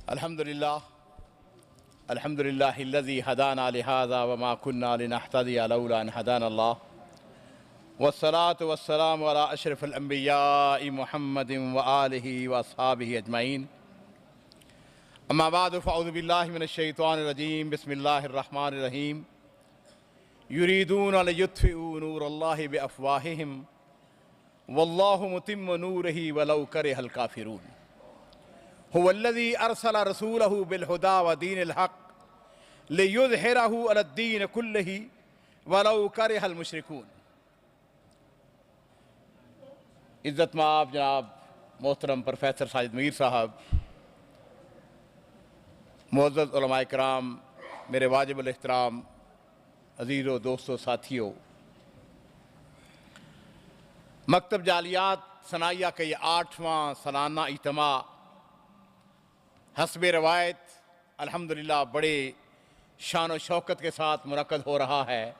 अल्हम्दुलिल्लाह अल्हम्दुलिल्लाहिल्लज़ी हदाना लिहाज़ा वमा कुन्ना लिनहतदिया लौला अन हदानल्लाह वस्सलातु वस्सलामु अला अशरफिल अंबियाइ मुहम्मदिन व आलिहि व अस्हाबिहि अजमईन अम्मा बअद फ़अऊज़ु बिल्लाहि मिनश शैतानिर रजीम बिस्मिल्लाहिर रहमानिर रहीम युरीदूना लियुत्फ़िऊ नूरल्लाहि बिअफ़वाहिहिम वल्लाहु मुतिम्मु नूरिही वलौ करिहल काफ़िरून हुवल्लज़ी अरसल रसूलहु बिलहुदा व दीनिल हक़ लियुज़हिरहु अलद्दीन कुल्लिही वलौ करिहल मुशरिकून। इज़्ज़त माब जनाब मोहतरम प्रोफेसर साजिद मीर साहब, मुअज़्ज़ज़ उलमाए किराम, मेरे वाजिबुल एहतराम अज़ीज़ों, दोस्तों, साथियों, मकतब जालियात सनाइया का ये 8वां सालाना इज्तिमा हस्बे रवायत अल्हम्दुलिल्लाह बड़े शान व शौकत के साथ मुनक़्क़द हो रहा है।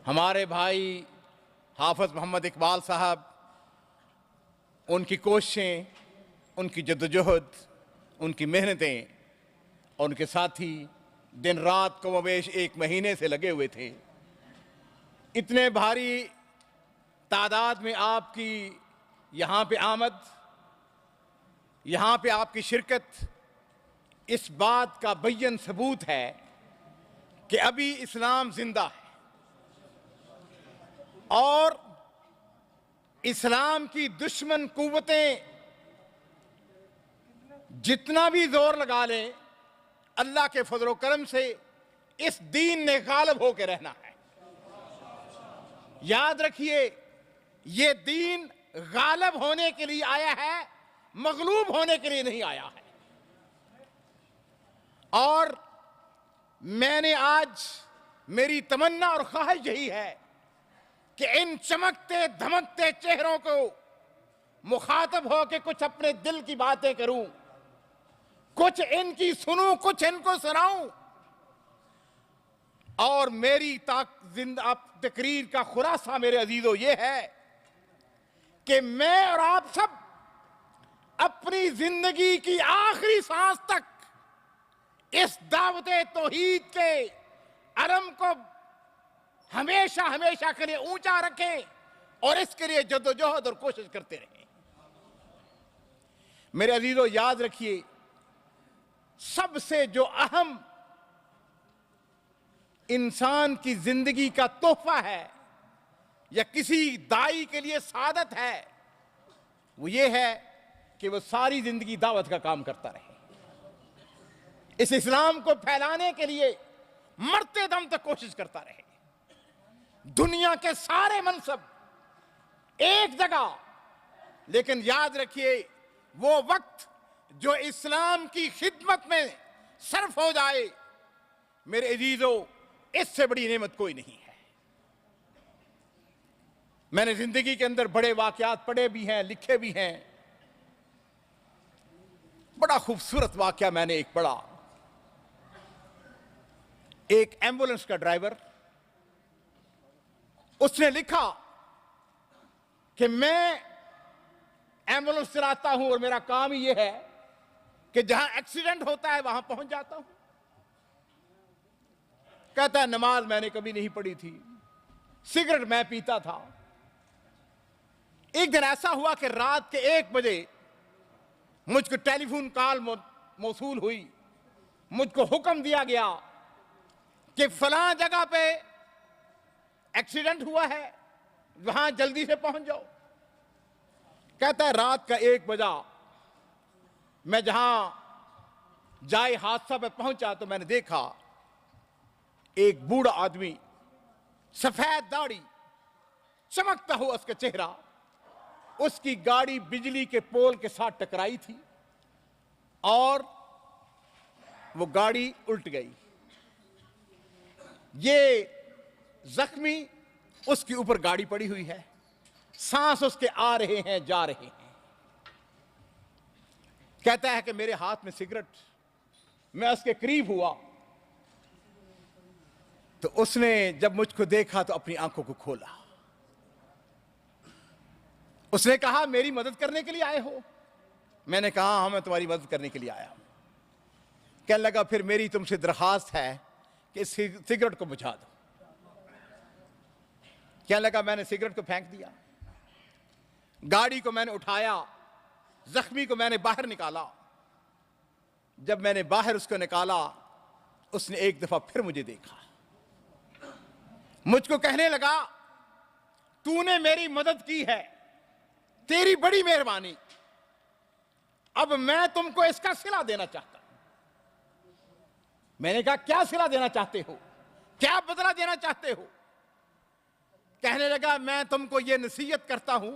हमारे भाई हाफ़िज़ मोहम्मद इकबाल साहब, उनकी कोशिशें, उनकी जद्दोजहद, उनकी मेहनतें और उनके साथी दिन रात कमोबेश 1 महीने से लगे हुए थे। इतने भारी तादाद में आपकी यहाँ पे आमद, यहाँ पे आपकी शिरकत इस बात का बय्यन सबूत है कि अभी इस्लाम जिंदा है और इस्लाम की दुश्मन कुव्वतें जितना भी जोर लगा लें, अल्लाह के फजल करम से इस दीन ने गालिब होकर रहना है। याद रखिए, ये दीन गालिब होने के लिए आया है, मगलूब होने के लिए नहीं आया है। और मैंने आज, मेरी तमन्ना और ख्वाहिश यही है कि इन चमकते धमकते चेहरों को मुखातब हो के कुछ अपने दिल की बातें करूं, कुछ इनकी सुनूं, कुछ इनको सुनाऊं। और मेरी तकरीर का खुलासा मेरे अजीजों ये है कि मैं और आप सब अपनी जिंदगी की आखिरी सांस तक इस दावते तौहीद के अलम को हमेशा हमेशा के लिए ऊंचा रखें और इसके लिए जद्दोजहद और कोशिश करते रहें। मेरे अजीजों, याद रखिए, सबसे जो अहम इंसान की जिंदगी का तोहफा है या किसी दाई के लिए सादत है, वो ये है कि वो सारी जिंदगी दावत का काम करता रहे, इस इस्लाम को फैलाने के लिए मरते दम तक कोशिश करता रहे। दुनिया के सारे मनसब एक जगह, लेकिन याद रखिए, वो वक्त जो इस्लाम की खिदमत में सर्फ हो जाए, मेरे अजीजों, इससे बड़ी नेमत कोई नहीं है। मैंने जिंदगी के अंदर बड़े वाकयात पढ़े भी हैं, लिखे भी हैं। बड़ा खूबसूरत वाकया मैंने एक पढ़ा। एक एम्बुलेंस का ड्राइवर, उसने लिखा कि मैं एम्बुलेंस चलाता हूं और मेरा काम ही यह है कि जहां एक्सीडेंट होता है वहां पहुंच जाता हूं। कहता है, नमाज मैंने कभी नहीं पढ़ी थी, सिगरेट मैं पीता था। एक दिन ऐसा हुआ कि रात के 1 बजे मुझको टेलीफोन कॉल मौसूल हुई। मुझको हुक्म दिया गया कि फलां जगह पे एक्सीडेंट हुआ है, वहां जल्दी से पहुंच जाओ। कहता है, रात का 1 बजा, मैं जहां जाए हादसा पे पहुंचा तो मैंने देखा एक बूढ़ा आदमी, सफेद दाढ़ी, चमकता हुआ उसका चेहरा उसकी गाड़ी बिजली के पोल के साथ टकराई थी और वो गाड़ी उल्ट गई। ये जख्मी उसके ऊपर गाड़ी पड़ी हुई है, सांस उसके आ रहे हैं जा रहे हैं। कहता है कि मेरे हाथ में सिगरेट, मैं उसके करीब हुआ तो उसने जब मुझको देखा तो अपनी आंखों को खोला। उसने कहा मेरी मदद करने के लिए आए हो? मैंने कहा हाँ मैं तुम्हारी मदद करने के लिए आया हूं। कहने लगा फिर मेरी तुमसे दरखास्त है कि सिगरेट को बुझा दो। कहने लगा मैंने सिगरेट को फेंक दिया, गाड़ी को मैंने उठाया, जख्मी को मैंने बाहर निकाला। जब मैंने बाहर उसको निकाला उसने एक दफा फिर मुझे देखा, मुझको कहने लगा तूने मेरी मदद की है, तेरी बड़ी मेहरबानी, अब मैं तुमको इसका सिला देना चाहता हूं। मैंने कहा क्या सिला देना चाहते हो, क्या बदला देना चाहते हो? कहने लगा मैं तुमको यह नसीहत करता हूं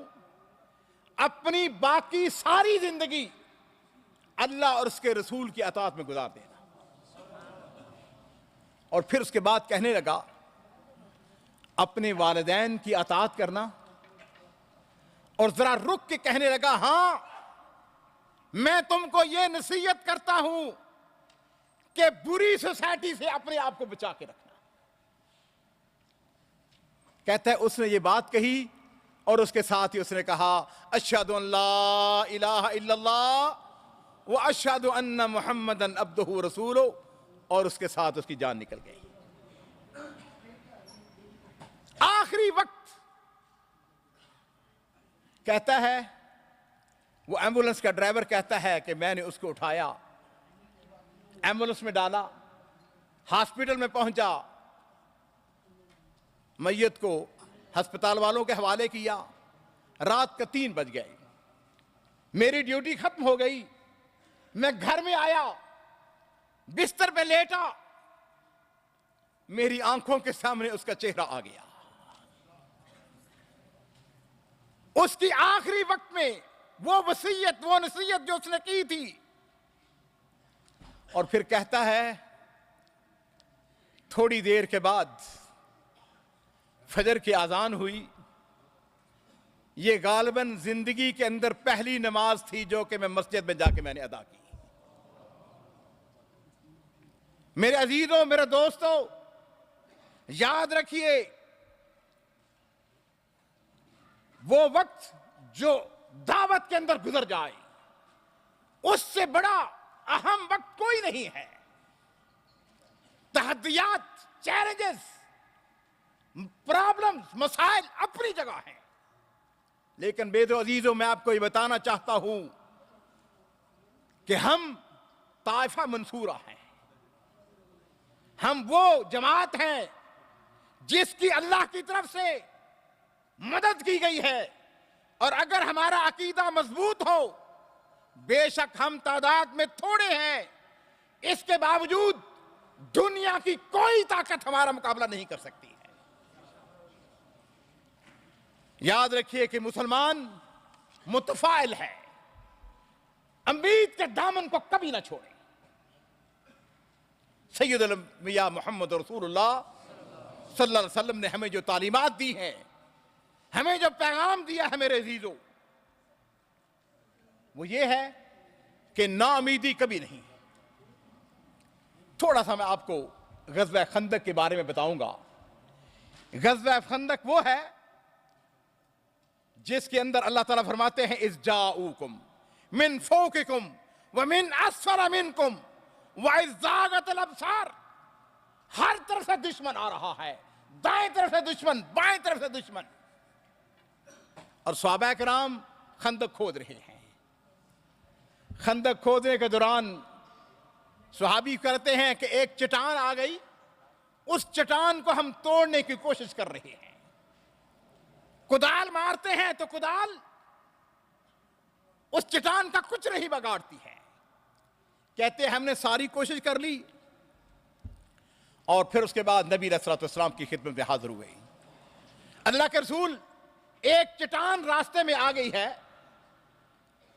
अपनी बाकी सारी जिंदगी अल्लाह और उसके रसूल की अताअत में गुजार देना। और फिर उसके बाद कहने लगा अपने वालिदैन की अताअत करना। और जरा रुक के कहने लगा हां मैं तुमको यह नसीहत करता हूं कि बुरी सोसाइटी से अपने आप को बचा के रखना। कहता है उसने ये बात कही और उसके साथ ही उसने कहा अशहदु अल्ला इलाहा इल्लल्लाह व अशहदु अन्ना मुहम्मदन अब्दुहु रसूलुहु, और उसके साथ उसकी जान निकल गई। आखिरी वक्त कहता है वो एम्बुलेंस का ड्राइवर कहता है कि मैंने उसको उठाया, एम्बुलेंस में डाला, हॉस्पिटल में पहुंचा, मैयत को अस्पताल वालों के हवाले किया। रात का 3 बज गए, मेरी ड्यूटी खत्म हो गई। मैं घर में आया, बिस्तर पे लेटा, मेरी आंखों के सामने उसका चेहरा आ गया। उसकी आखिरी वक्त में वो वसीयत, वो नसीहत जो उसने की थी। और फिर कहता है थोड़ी देर के बाद फजर की आजान हुई। ये गालिबन जिंदगी के अंदर पहली नमाज थी जो कि मैं मस्जिद में जाके मैंने अदा की। मेरे अजीजों, मेरे दोस्तों, याद रखिए वो वक्त जो दावत के अंदर गुजर जाए उससे बड़ा अहम वक्त कोई नहीं है। तहद्दियात, चैलेंजेस, प्रॉब्लम्स, मसाइल अपनी जगह हैं, लेकिन बेदो अजीजों मैं आपको ये बताना चाहता हूं कि हम ताइफा मंसूरा हैं। हम वो जमात हैं जिसकी अल्लाह की तरफ से मदद की गई है। और अगर हमारा अकीदा मजबूत हो, बेशक हम तादाद में थोड़े हैं, इसके बावजूद दुनिया की कोई ताकत हमारा मुकाबला नहीं कर सकती है। याद रखिए कि मुसलमान मुतफाइल है, उम्मीद के दामन को कभी ना छोड़े। सैयदुल अंबिया मोहम्मद रसूलुल्लाह सल्लल्लाहु अलैहि वसल्लम ने हमें जो तालीमात दी हैं, हमें जो पैगाम दिया है मेरे अजीजों, वो ये है कि नाउमीदी कभी नहीं। थोड़ा सा मैं आपको गज़वा खंदक के बारे में बताऊंगा। गज़वा खंदक वो है जिसके अंदर अल्लाह ताला फरमाते हैं इज़ जाऊकुम मिन फौकिकुम व मिन अस्फल मिनकुम व इज़ ज़ागतल अबसार। हर तरफ से दुश्मन आ रहा है, दाएं तरफ से दुश्मन, बाएं तरफ से दुश्मन, और सहाबा किराम खंदक खोद रहे हैं। खंदक खोदने के दौरान सहाबी करते हैं कि एक चट्टान आ गई, उस चट्टान को हम तोड़ने की कोशिश कर रहे हैं। कुदाल मारते हैं तो कुदाल उस चट्टान का कुछ नहीं बिगाड़ती है। कहते हैं हमने सारी कोशिश कर ली, और फिर उसके बाद नबी अलैहिस्सलाम की खिदमत में हाजिर हुए। अल्लाह के रसूल एक चट्टान रास्ते में आ गई है,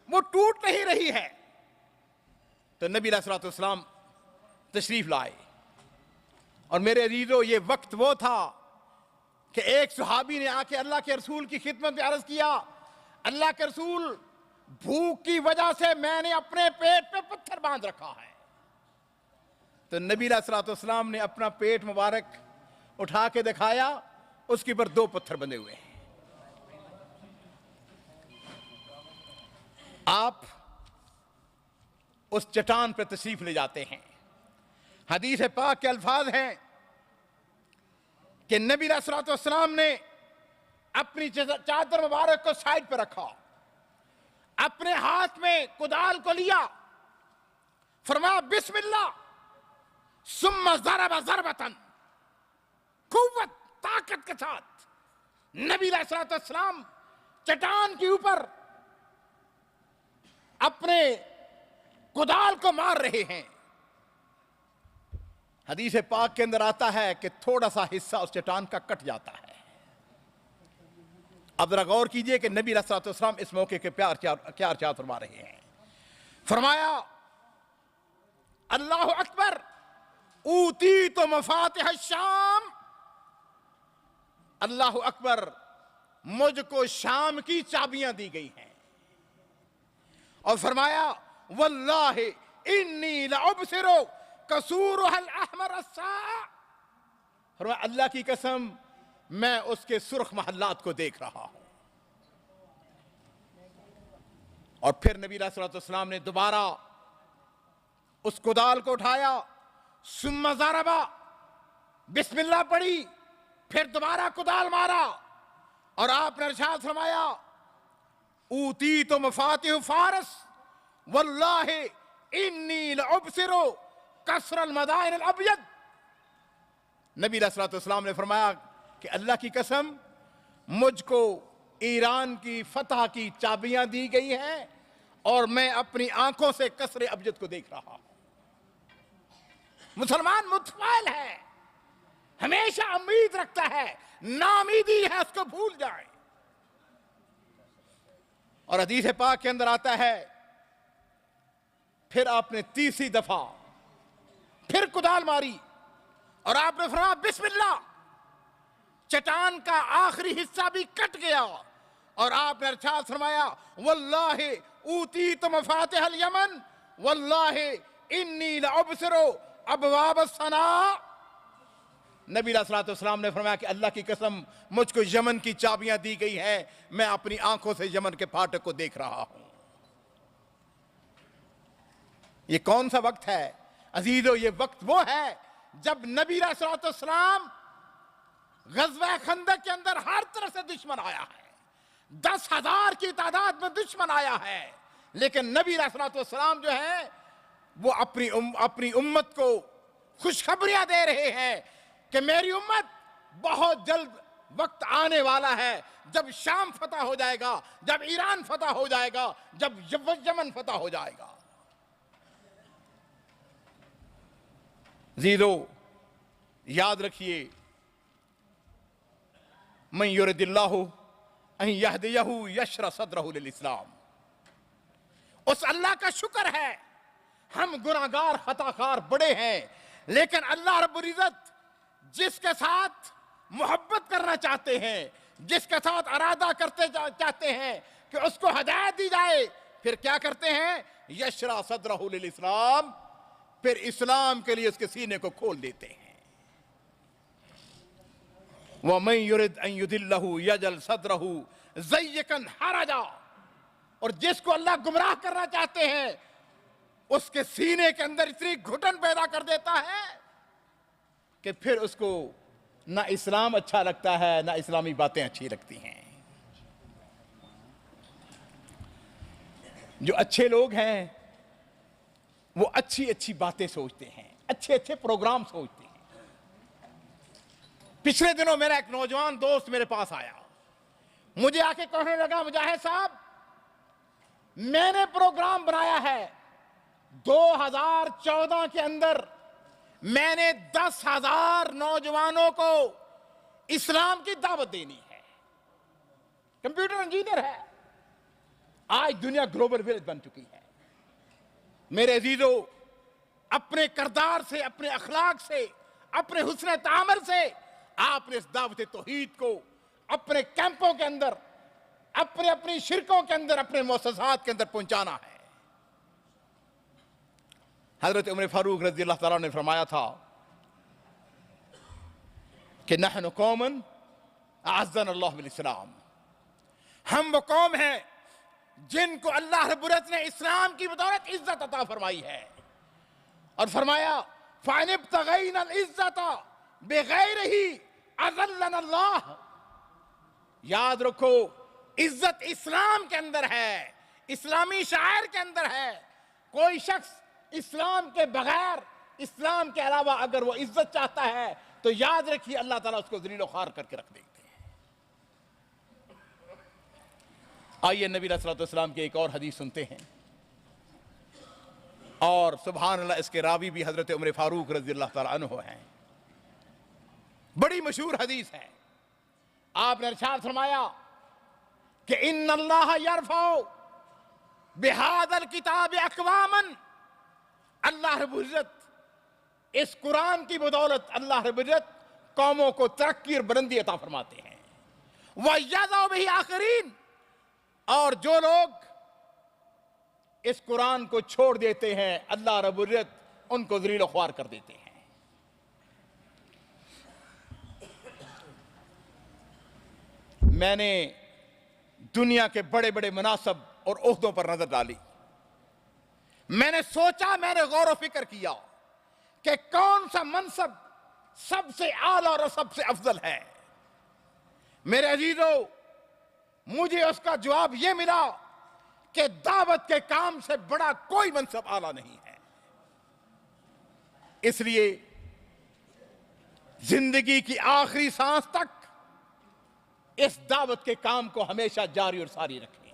वो टूट नहीं रही है। तो नबी अलैहिस्सलातु वस्सलाम तशरीफ लाए। और मेरे अजीजों, ये वक्त वो था कि एक सहाबी ने आके अल्लाह के रसूल की खिदमत में अर्ज किया, अल्लाह के रसूल, भूख की वजह से मैंने अपने पेट पे पत्थर बांध रखा है। तो नबी अलैहिस्सलातु वस्सलाम ने अपना पेट मुबारक उठा के दिखाया, उसके ऊपर 2 पत्थर बंधे हुए हैं। आप उस चट्टान पर तशरीफ ले जाते हैं। हदीस पाक के अल्फाज हैं कि नबी अलैहिस्सलातु वस्सलाम ने अपनी चादर मुबारक को साइड पर रखा, अपने हाथ में कुदाल को लिया, फरमाया बिस्मिल्लाह, सुम्मा ज़रबा ज़रबतन, कुव्वत ताकत के साथ नबी अलैहिस्सलातु वस्सलाम चट्टान के ऊपर अपने कुदाल को मार रहे हैं। हदीस पाक के अंदर आता है कि थोड़ा सा हिस्सा उस चट्टान का कट जाता है। अब जरा गौर कीजिए कि नबी अलैहिस्सलातु वस्सलाम इस मौके के क्या अर्चात फरमा रहे हैं। फरमाया, अल्लाह अकबर, ऊती तो मफातिह शाम, अल्लाह अकबर, मुझको शाम की चाबियां दी गई हैं। और फरमाया, वल्लाहि इन्नी लअब्सिरु कसूरुहल अहमर अस्सा, फरमाया अल्लाह की कसम, मैं उसके सुर्ख महल्लात को देख रहा हूं। और फिर नबी अलैहिस्सलातु वस्सलाम ने दोबारा उस कुदाल को उठाया, सुम्मा ज़रबा, बिस्मिल्लाह पढ़ी, फिर दोबारा कुदाल मारा और आपने इरशाद फरमाया, ऊती तो मफातिह फारस, वल्लाहि इन्नी लअब्सिरु कसरल मदाइन अल अबयद। नबी अलैहिस्सलातु वस्सलाम ने फरमाया कि अल्लाह की कसम, मुझको ईरान की फतह की चाबियां दी गई हैं और मैं अपनी आंखों से कसरे अबजद को देख रहा हूं। मुसलमान मुतफाइल है, हमेशा उम्मीद रखता है, नाउमीदी है उसको भूल जाए। और हदीस पाक के अंदर आता है, फिर आपने तीसरी दफा फिर कुदाल मारी और आपने फरमाया बिस्मिल्लाह, चट्टान का आखिरी हिस्सा भी कट गया और आपने इरशाद फरमाया, वल्लाहि ऊती तो मफातिहल यमन, वल्लाहि इन्नी लअब्सिरु अबवाब अस्सना। नबी अलैहिस्सलातु वस्सलाम ने फरमाया कि अल्लाह की कसम, मुझको यमन की चाबियां दी गई हैं, मैं अपनी आंखों से यमन के फाटक को देख रहा हूं। ये कौन सा वक्त है अजीजों? ये वक्त वो है जब नबी अलैहिस्सलातु वस्सलाम गज़वा खंदक के अंदर हर तरफ से दुश्मन आया है, 10,000 की तादाद में दुश्मन आया है, लेकिन नबी अलैहिस्सलातु वस्सलाम जो है वो अपनी उम्मत को खुशखबरियां दे रहे हैं कि मेरी उम्मत बहुत जल्द वक्त आने वाला है जब शाम फतह हो जाएगा, जब ईरान फतह हो जाएगा, जब यमन फतह हो जाएगा। जीरो याद रखिए, मन युरिदिल्लाहु अन यहदियहु यशरा सदरहु लिल इस्लाम। उस अल्लाह का शुक्र है, हम गुनाहगार खताकार बड़े हैं, लेकिन अल्लाह रब्बुल इज्जत जिसके साथ मोहब्बत करना चाहते हैं, जिसके साथ अरादा करते चाहते हैं कि उसको हिदायत दी जाए, फिर क्या करते हैं? यशरा सदरहु लिल इस्लाम, फिर इस्लाम के लिए उसके सीने को खोल देते हैं। वमन युरिद अन युदिल्लहु यजल सदरहु ज़य्यकन हरजा, और जिसको अल्लाह गुमराह करना चाहते हैं उसके सीने के अंदर इतनी घुटन पैदा कर देता है कि फिर उसको ना इस्लाम अच्छा लगता है, ना इस्लामी बातें अच्छी लगती हैं। जो अच्छे लोग हैं वो अच्छी अच्छी बातें सोचते हैं, अच्छे अच्छे प्रोग्राम सोचते हैं। पिछले दिनों मेरा एक नौजवान दोस्त मेरे पास आया, मुझे आके कहने लगा, मुजाहिद साहब मैंने प्रोग्राम बनाया है, 2014 के अंदर मैंने 10,000 नौजवानों को इस्लाम की दावत देनी है। कंप्यूटर इंजीनियर है। आज दुनिया ग्लोबल विलेज बन चुकी है। मेरे अजीजों, अपने किरदार से, अपने अखलाक से, अपने हुस्न तामल से आपने इस दावत तौहीद को अपने कैंपों के अंदर, अपने अपनी शिरकों के अंदर, अपने मुअस्ससात के अंदर पहुंचाना है। हजरत उमर फारूक रज़ी अल्लाह तआला ने फरमाया था कि नहनु कौमन अअज़्ज़ना अल्लाह बिल इस्लाम, हम वो कौम है जिनको अल्लाह रब्बुल इज्जत ने इस्लाम की बदौलत इज्जत अता फरमाई है। और फरमाया फ़इन इब्तग़ैना अल-इज़्ज़त बिग़ैरिही अज़ल्लना अल्लाह। याद रखो, इज्जत इस्लाम के अंदर है, इस्लामी शायर के अंदर है। कोई शख्स इस्लाम के बगैर, इस्लाम के अलावा अगर वो इज्जत चाहता है तो याद रखिए अल्लाह ताला उसको ज़लील ख़ार करके रख देते हैं। आइए नबी अलैहि सलाम की एक और हदीस सुनते हैं। और सुभान अल्लाह, इसके रावी भी हजरत उमर फारूक रज़ी अल्लाह तआला अन्हु हैं। बड़ी मशहूर हदीस है। आपने इरशाद फरमाया कि इन्नल्लाह यरफ़उ बिहाज़ल किताब अक़वामन, अल्लाह रब्बुल इज्जत इस कुरान की बदौलत अल्लाह रब्बुल इज्जत कौमों को तरक्की और बुलंदी अता फरमाते हैं। व यज़उ बिही आखरीन, और जो लोग इस कुरान को छोड़ देते हैं अल्लाह रब्बुल इज्जत उनको ज़लील ख्वार कर देते हैं। मैंने दुनिया के बड़े बड़े मुनासब और ओहदों पर नजर डाली। मैंने सोचा, मैंने गौर व फिक्र किया कि कौन सा मनसब सबसे आला और सबसे अफजल है। मेरे अजीजों, मुझे उसका जवाब यह मिला कि दावत के काम से बड़ा कोई मनसब आला नहीं है। इसलिए जिंदगी की आखिरी सांस तक इस दावत के काम को हमेशा जारी और सारी रखें।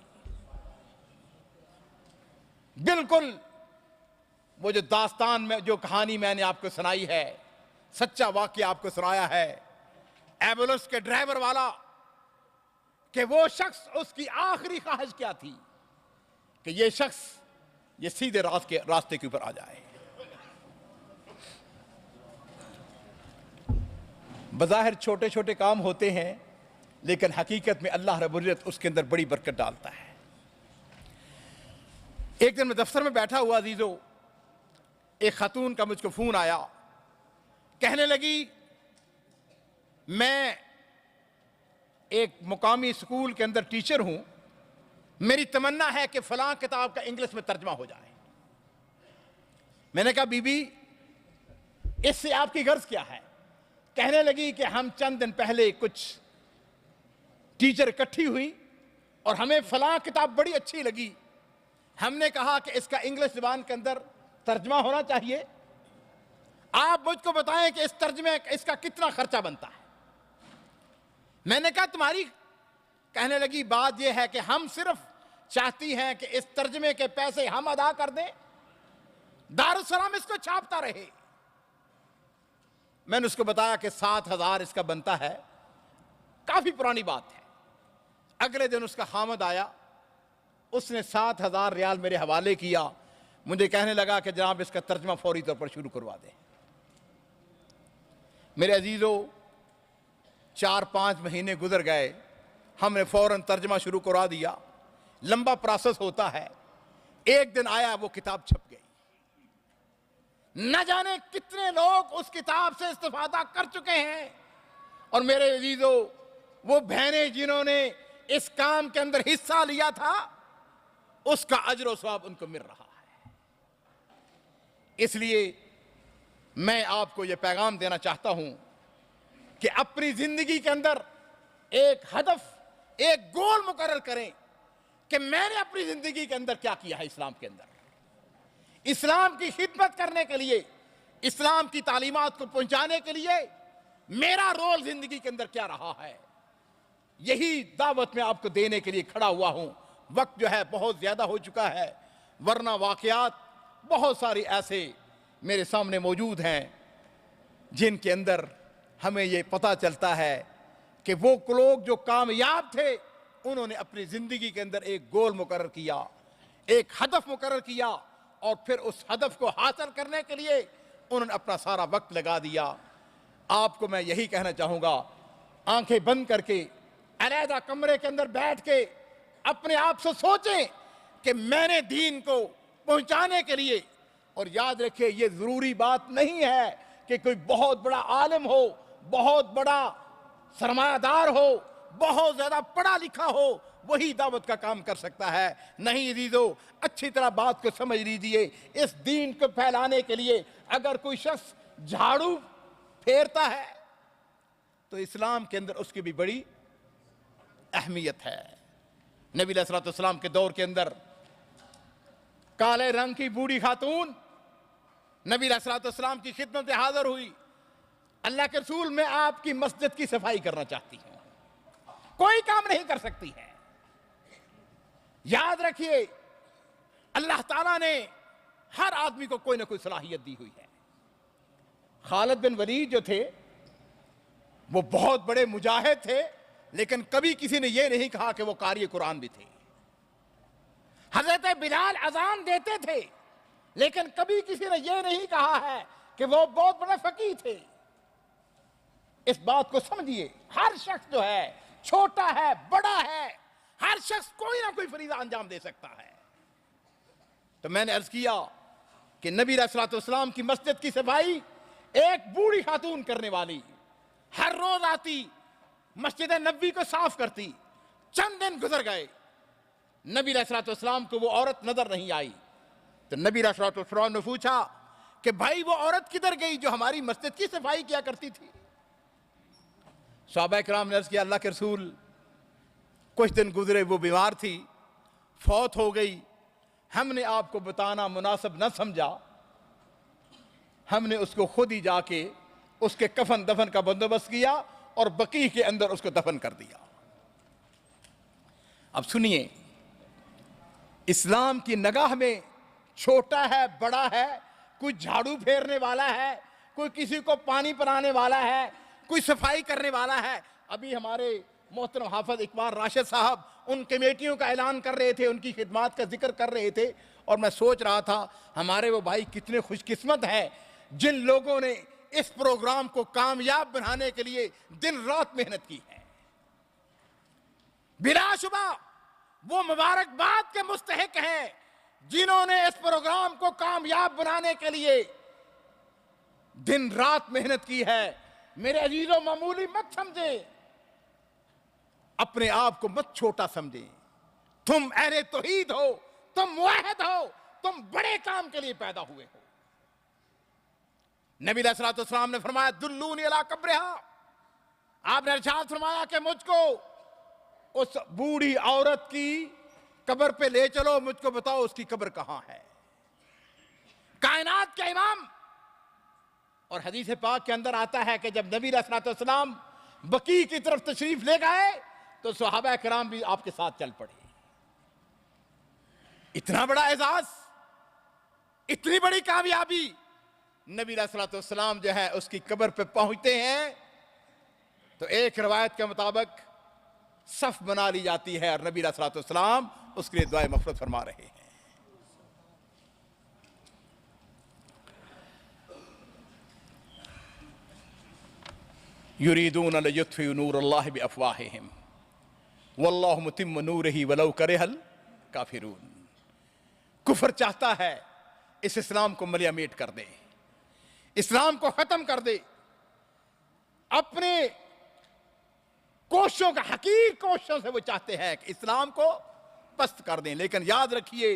बिल्कुल वो जो दास्तान में, जो कहानी मैंने आपको सुनाई है, सच्चा वाकया आपको सुनाया है एम्बुलेंस के ड्राइवर वाला, कि वो शख्स, उसकी आखिरी ख्वाहिश क्या थी कि ये शख्स ये सीधे रास्ते के ऊपर आ जाए। बज़ाहिर छोटे छोटे काम होते हैं, लेकिन हकीकत में अल्लाह रब्बुल इज्जत उसके अंदर बड़ी बरकत डालता है। एक दिन मैं दफ्तर में बैठा हुआ अजीजों, एक खातून का मुझको फोन आया। कहने लगी, मैं एक मुकामी स्कूल के अंदर टीचर हूं, मेरी तमन्ना है कि फलां किताब का इंग्लिश में तर्जमा हो जाए। मैंने कहा, बीबी इससे आपकी गर्ज क्या है? कहने लगी कि हम चंद दिन पहले कुछ टीचर इकट्ठी हुई और हमें फलां किताब बड़ी अच्छी लगी। हमने कहा कि इसका इंग्लिश ज़बान के अंदर तर्जमा होना चाहिए। आप मुझको बताएं कि इस तर्जमे इसका कितना खर्चा बनता है। मैंने कहा, तुम्हारी, कहने लगी, बात यह है कि हम सिर्फ चाहती हैं कि इस तर्जमे के पैसे हम अदा कर दें, दारुस्सलाम इसको छापता रहे। मैंने उसको बताया कि 7,000 इसका बनता है। काफी पुरानी बात है। अगले दिन उसका खामद आया, उसने 7,000 रियाल मेरे हवाले किया। मुझे कहने लगा कि जनाब इसका तर्जमा फौरी तौर पर शुरू करवा दें। मेरे अजीजों, 4-5 महीने गुजर गए, हमने फौरन तर्जमा शुरू करवा दिया। लंबा प्रोसेस होता है। एक दिन आया, वो किताब छप गई। न जाने कितने लोग उस किताब से इस्तेफादा कर चुके हैं। और मेरे अजीजों, वो बहनें जिन्होंने इस काम के अंदर हिस्सा लिया था, उसका अजर व सवाब उनको मिल रहा है। इसलिए मैं आपको यह पैगाम देना चाहता हूं कि अपनी जिंदगी के अंदर एक हदफ, एक गोल मुकर्रर करें कि मैंने अपनी जिंदगी के अंदर क्या किया है। इस्लाम के अंदर इस्लाम की खिदमत करने के लिए, इस्लाम की तालीमात को पहुंचाने के लिए मेरा रोल जिंदगी के अंदर क्या रहा है। यही दावत में आपको देने के लिए खड़ा हुआ हूं। वक्त जो है बहुत ज्यादा हो चुका है, वरना वाकयात बहुत सारी ऐसे मेरे सामने मौजूद हैं जिनके अंदर हमें ये पता चलता है कि वो लोग जो कामयाब थे उन्होंने अपनी जिंदगी के अंदर एक गोल मुकर्रर किया, एक हदफ मुकर्रर किया और फिर उस हदफ को हासिल करने के लिए उन्होंने अपना सारा वक्त लगा दिया। आपको मैं यही कहना चाहूंगा, आंखें बंद करके अलहदा कमरे के अंदर बैठ के अपने आप से सोचें कि मैंने दीन को पहुंचाने के लिए, और याद रखिए ये जरूरी बात नहीं है कि कोई बहुत बड़ा आलिम हो, बहुत बड़ा सरमायादार हो, बहुत ज्यादा पढ़ा लिखा हो, वही दावत का काम कर सकता है। नहीं अजीजों, अच्छी तरह बात को समझ लीजिए। इस दीन को फैलाने के लिए अगर कोई शख्स झाड़ू फेरता है तो इस्लाम के अंदर उसकी भी बड़ी अहमियत है। नबी अलैहिस्सलाम के दौर के अंदर काले रंग की बूढ़ी खातून नबी अलैहिस्सलाम की खिदमत में हाजिर हुई। अल्लाह के रसूल, मैं आपकी मस्जिद की सफाई करना चाहती हूं। कोई काम नहीं कर सकती है। याद रखिए, अल्लाह ताला ने हर आदमी को कोई ना कोई सलाहियत दी हुई है। खालिद बिन वलीद जो थे वो बहुत बड़े मुजाहिद थे, लेकिन कभी किसी ने यह नहीं कहा कि वो कारी कुरान भी थे। हजरत बिलाल अजान देते थे, लेकिन कभी किसी ने यह नहीं कहा है कि वो बहुत बड़े फकीह थे। इस बात को समझिए, हर शख्स जो है, छोटा है बड़ा है, हर शख्स कोई ना कोई फरीज़ा अंजाम दे सकता है। तो मैंने अर्ज किया कि नबी अलैहिस्सलाम की मस्जिद की सफाई एक बूढ़ी खातून करने वाली हर रोज आती, मस्जिद नबी को साफ करती। चंद दिन गुजर गए, नबी अलैहिस्सलाम को वो औरत नजर नहीं आई। तो नबी अलैहिस्सलाम ने पूछा कि भाई वो औरत किधर गई जो हमारी मस्जिद की सफाई किया करती थी? सहाबा किराम ने अर्ज किया, अल्लाह के रसूल, कुछ दिन गुजरे वो बीमार थी, फौत हो गई। हमने आपको बताना मुनासिब न समझा, हमने उसको खुद ही जाके उसके कफन दफन का बंदोबस्त किया और बकी के अंदर उसको दफन कर दिया। अब सुनिए, इस्लाम की निगाह में छोटा है बड़ा है, कोई झाड़ू फेरने वाला है, कोई किसी को पानी पिलाने वाला है, कोई सफाई करने वाला है। अभी हमारे मोहतरम हाफिज इकबाल राशिद साहब उन कमेटियों का ऐलान कर रहे थे, उनकी खिदमात का जिक्र कर रहे थे, और मैं सोच रहा था हमारे वो भाई कितने खुशकिस्मत हैं जिन लोगों ने इस प्रोग्राम को कामयाब बनाने के लिए दिन रात मेहनत की है। बिलाशुबा वो मुबारकबाद के मुस्तहिक हैं जिन्होंने इस प्रोग्राम को कामयाब बनाने के लिए दिन रात मेहनत की है। मेरे अजीजों, मामूली मत समझे, अपने आप को मत छोटा समझे। तुम अहले तौहीद हो, तुम मुवाहिद हो, तुम बड़े काम के लिए पैदा हुए हो। नबी अलैहिस्सलाम ने फरमाया, दुल्लूनी अला कब्रिहा, आपने इरशाद फरमाया कि मुझको उस बूढ़ी औरत की कब्र पे ले चलो, मुझको बताओ उसकी कब्र कहां है। कायनात के इमाम, और हदीस पाक के अंदर आता है कि जब नबी अलैहिस्सलाम बकी की तरफ तशरीफ ले गए तो सहाबा किराम भी आपके साथ चल पड़े। इतना बड़ा एजाज, इतनी बड़ी कामयाबी। नबी अलैहिस्सलाम जो है उसकी कब्र पे पहुंचते हैं तो एक रवायत के मुताबिक सफ बना ली जाती है और नबी अलैहिस्सलाम उसके लिए दुआए मग़फ़िरत फरमा रहे हैं। युरीदून लियुत्फ़िउ नूरल्लाहि बिअफ़वाहिहिम वल्लाहु मुतिम्मु नूरिही वलौ करिहल काफ़िरून। कुफ्र चाहता है इस इस्लाम को मलियामेट कर दे, इस्लाम को खत्म कर दे, अपने कोशिशों का, हकीर कोशिशों से वो चाहते हैं कि इस्लाम को पस्त कर दें। लेकिन याद रखिए,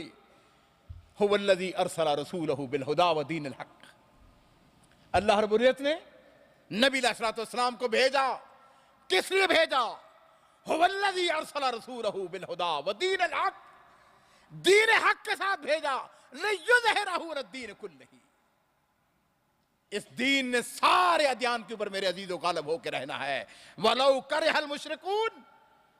हुवल्लज़ी अरसला रसूलहु बिलहुदा व दीनिल हक़, अल्लाह रब्बुल इज़्ज़त ने नबी अलैहिस्सलाम को भेजा। किस लिए भेजा? हुवल्लज़ी अरसला रसूलहु बिलहुदा व दीनिल हक़, दीन हक के साथ भेजा। लियुज़हिरहु अलद्दीन कुल्लिही, इस दीन ने सारे अदियान के ऊपर मेरे अजीजों गालिब होकर रहना है। वलौ करिहल मुशरिकून,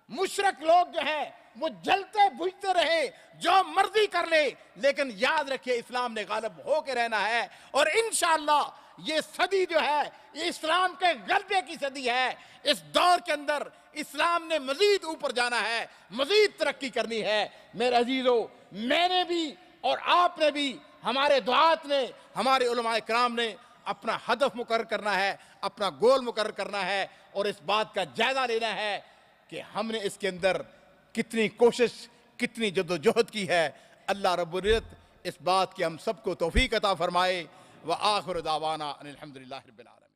मुशरिक लोग जो है वो जलते बुझते रहे, जो मर्जी कर ले, लेकिन याद रखिए इस्लाम ने गालिब होकर रहना है। और इंशाअल्लाह ये सदी जो है ये इस्लाम के गलबे की सदी है। इस दौर के अंदर इस्लाम ने मजीद ऊपर जाना है, मजीद तरक्की करनी है। मेरे अजीजों, मैंने भी और आपने भी, हमारे दुआत ने, हमारे उलमाए किराम ने अपना हदफ मुकर्रर करना है, अपना गोल मुकर्रर करना है और इस बात का जायजा लेना है कि हमने इसके अंदर कितनी कोशिश, कितनी जद्दोजहद की है। अल्लाह रब्बुल इज़्ज़त इस बात की हम सबको तौफीक अता फरमाए। व आखिर दावाना अनिल हम्दुलिल्लाहि रब्बिल आलमीन।